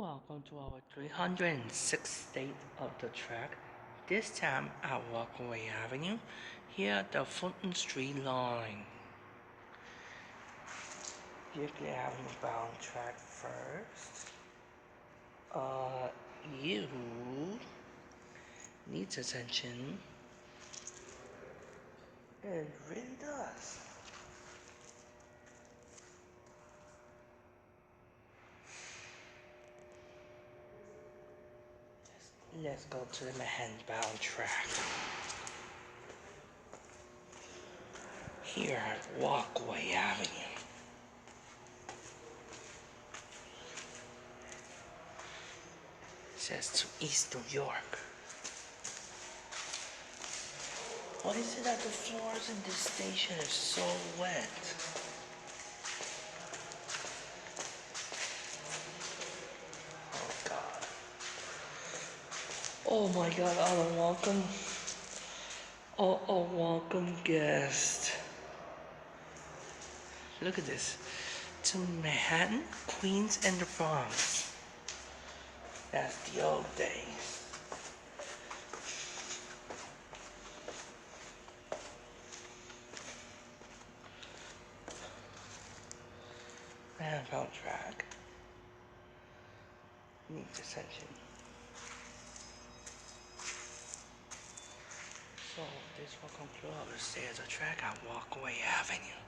Welcome to our 306th state of the track, this time at Rockaway Avenue, here at the Fulton Street line. Rockaway Avenue bound track first. You needs attention. It really does. Let's go to the Manhattan bound track. Here at Rockaway Avenue. It says to East New York. Why is it that the floors in this station are so wet? Oh God. Oh my God, our welcome. Oh, welcome guest. Look at this. To Manhattan, Queens, and the Bronx. That's the old days. Manhattan track. Needs attention. So this will conclude our stay at the track at Rockaway Avenue.